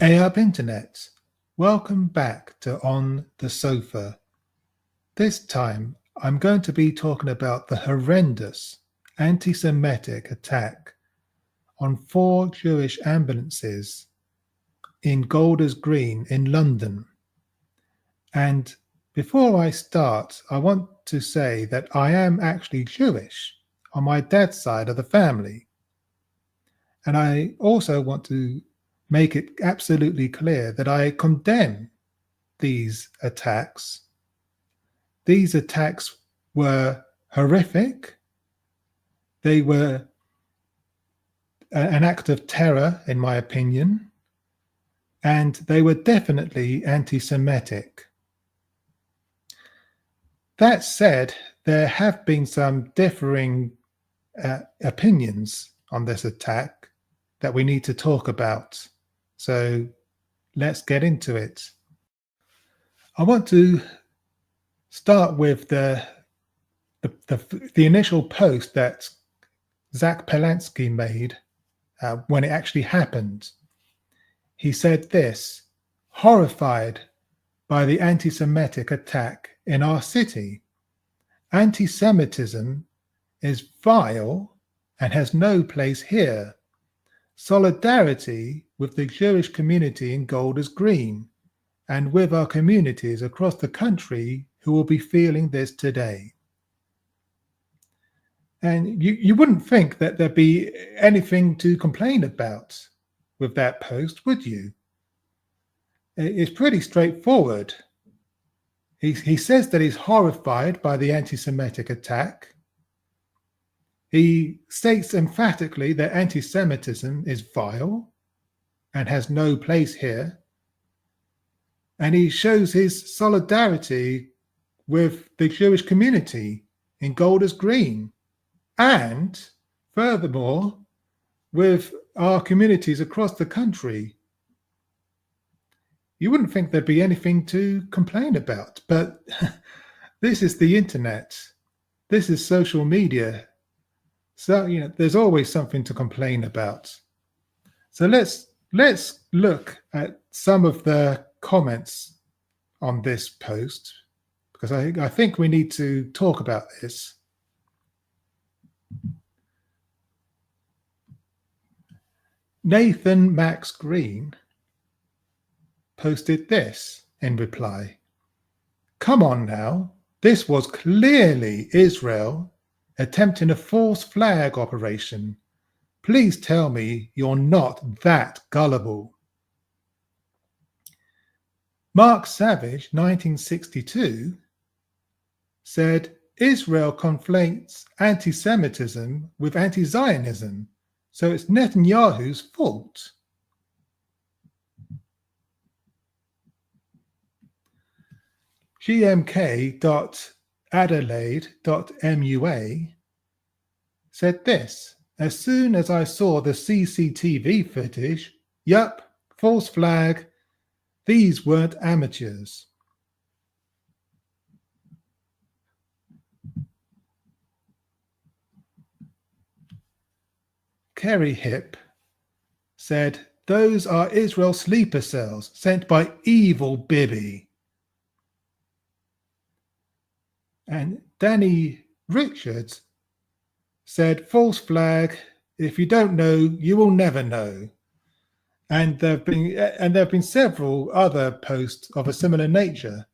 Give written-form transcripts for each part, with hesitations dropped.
Hey up Internet, welcome back to On the Sofa. This time I'm going to be talking about the horrendous anti-Semitic attack on 4 Jewish ambulances in Golders Green in London. And before I start, I want to say that I am actually Jewish on my dad's side of the family. And I also want to make it absolutely clear that I condemn these attacks. These attacks were horrific. They were an act of terror, in my opinion, and they were definitely anti-Semitic. That said, there have been some differing opinions on this attack that we need to talk about. So let's get into it. I want to start with the initial post that Zach Pelansky made when it actually happened. He said this: horrified by the anti-Semitic attack in our city. Anti-Semitism is vile and has no place here. Solidarity with the Jewish community in Golders Green and with our communities across the country who will be feeling this today. And you wouldn't think that there'd be anything to complain about with that post, would you? It's pretty straightforward. He says that he's horrified by the anti-Semitic attack. He states emphatically that anti-Semitism is vile and has no place here. And he shows his solidarity with the Jewish community in Golders Green and, furthermore, with our communities across the country. You wouldn't think there'd be anything to complain about, but this is the internet. This is social media. So, there's always something to complain about. So let's look at some of the comments on this post, because I think we need to talk about this. Nathan Max Green posted this in reply: come on now, this was clearly Israel attempting a false flag operation. Please tell me you're not that gullible. Mark Savage, 1962, said Israel conflates anti-Semitism with anti-Zionism, so it's Netanyahu's fault. GMK.Adelaide.MUA said this: as soon as I saw the CCTV footage, yup, false flag, these weren't amateurs. Kerry Hip said, those are Israel sleeper cells sent by evil Bibi. And Danny Richards said, false flag, if you don't know, you will never know. And there have been several other posts of a similar nature.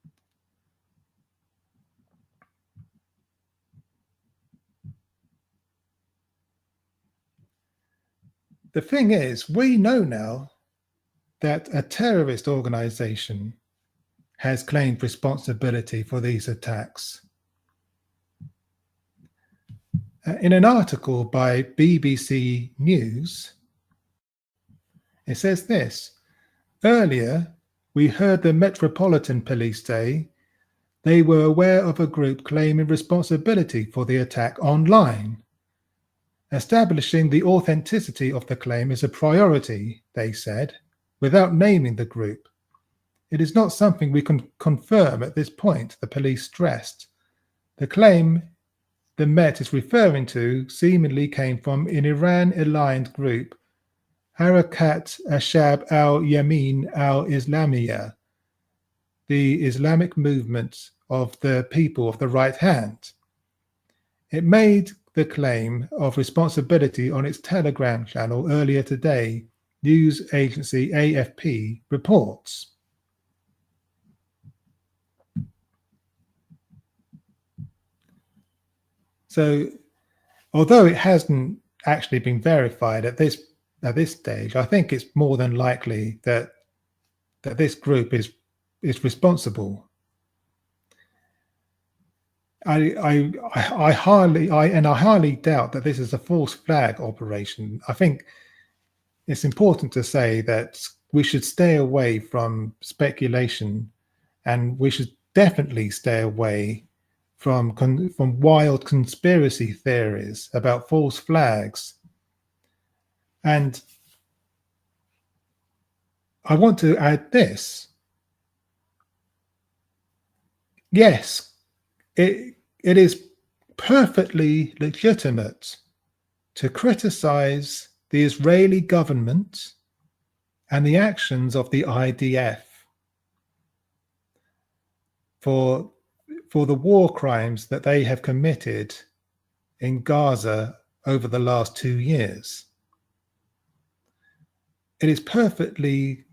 The thing is, we know now that a terrorist organization has claimed responsibility for these attacks. In an article by BBC News, it says this: earlier, we heard the Metropolitan Police say they were aware of a group claiming responsibility for the attack online. Establishing the authenticity of the claim is a priority, they said, without naming the group. It is not something we can confirm at this point, the police stressed. The claim the Met is referring to seemingly came from an Iran-aligned group Harakat Ashab al-Yamin al-Islamiyah, the Islamic movement of the people of the right hand. It made the claim of responsibility on its Telegram channel earlier today, news agency AFP reports. So, although it hasn't actually been verified at this stage, I think it's more than likely that this group is responsible. I highly doubt that this is a false flag operation. I think it's important to say that we should stay away from speculation, and we should definitely stay away from wild conspiracy theories about false flags. And I want to add this. Yes, it is perfectly legitimate to criticize the Israeli government and the actions of the IDF for the war crimes that they have committed in Gaza over the last 2 years. It is perfectly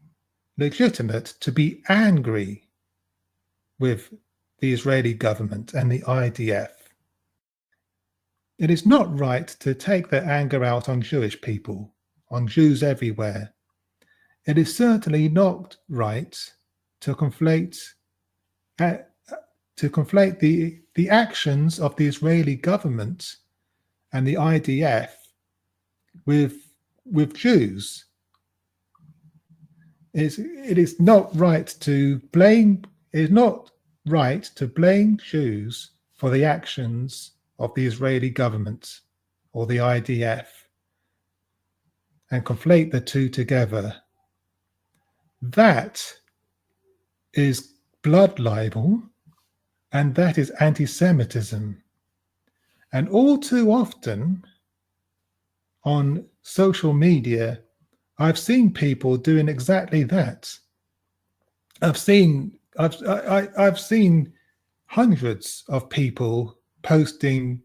legitimate to be angry with the Israeli government and the IDF. It is not right to take their anger out on Jewish people, on Jews everywhere. It is certainly not right to conflate the actions of the Israeli government and the IDF with Jews. It is not right to blame. It is not right to blame Jews for the actions of the Israeli government or the IDF and conflate the two together. That is blood libel, and that is anti-Semitism. And all too often on social media, I've seen people doing exactly that. I've seen hundreds of people posting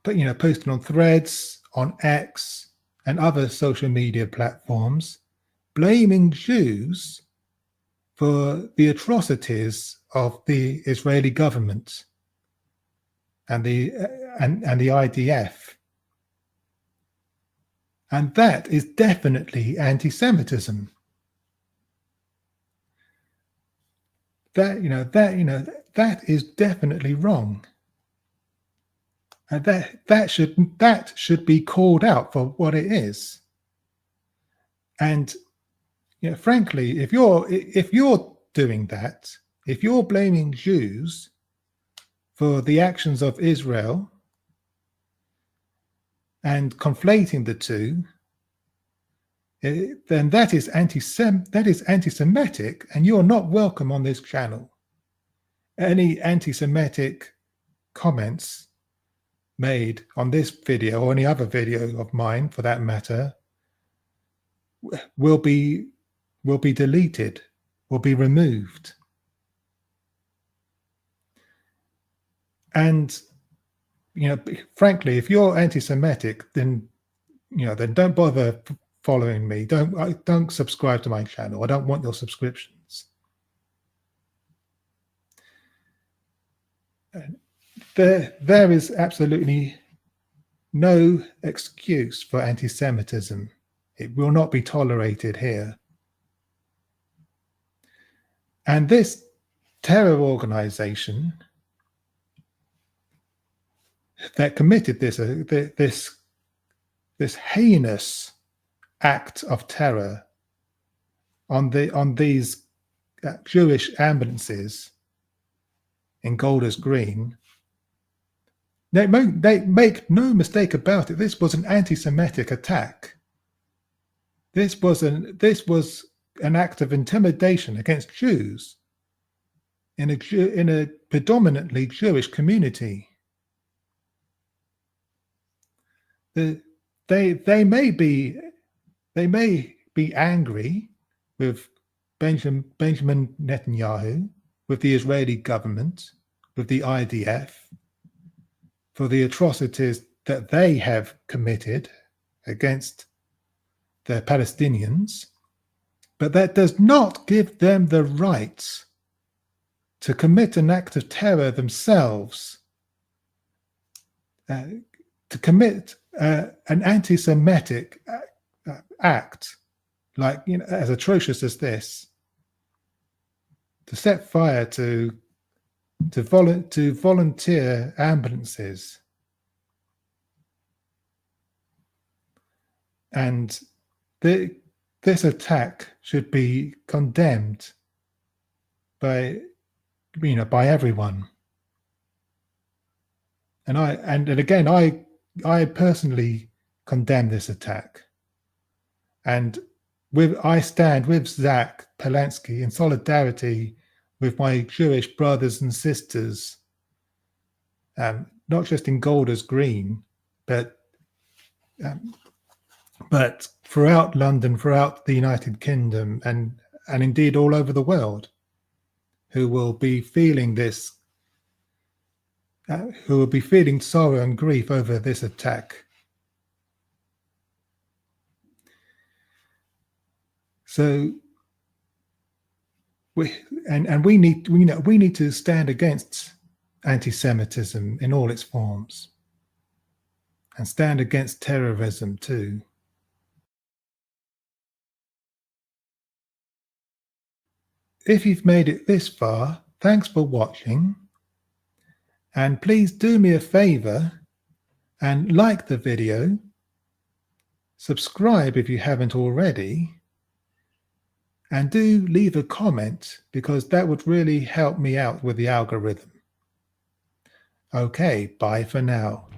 on Threads, on X, and other social media platforms, blaming Jews for the atrocities of the Israeli government and the IDF. And that is definitely anti-Semitism. That is definitely wrong. And that should be called out for what it is. And frankly, if you're doing that, if you're blaming Jews for the actions of Israel and conflating the two, then that is anti-Semitic, and you're not welcome on this channel. Any anti-Semitic comments made on this video or any other video of mine, for that matter, will be deleted, will be removed. And frankly, if you're anti-Semitic, then don't bother following me. Don't subscribe to my channel. I don't want your subscriptions. There is absolutely no excuse for anti-Semitism. It will not be tolerated here. And this terror organization that committed this heinous act of terror on these Jewish ambulances in Golders Green, they make no mistake about it. This was an anti-Semitic attack. This was an act of intimidation against Jews in a predominantly Jewish community. They may be They may be angry with Benjamin Netanyahu, with the Israeli government, with the IDF, for the atrocities that they have committed against the Palestinians, but that does not give them the right to commit an act of terror themselves, to commit an anti-Semitic act, like, as atrocious as this, to set fire to volunteer ambulances, and this attack should be condemned by everyone. And again, I personally condemn this attack, and I stand with Zach Polansky in solidarity with my Jewish brothers and sisters, not just in Golders Green, but throughout London, throughout the United Kingdom, and indeed all over the world, who will be feeling this, who will be feeling sorrow and grief over this attack. So we need to stand against anti-Semitism in all its forms, and stand against terrorism too. If you've made it this far, thanks for watching, and please do me a favor and like the video, subscribe if you haven't already, and do leave a comment, because that would really help me out with the algorithm. Okay, bye for now.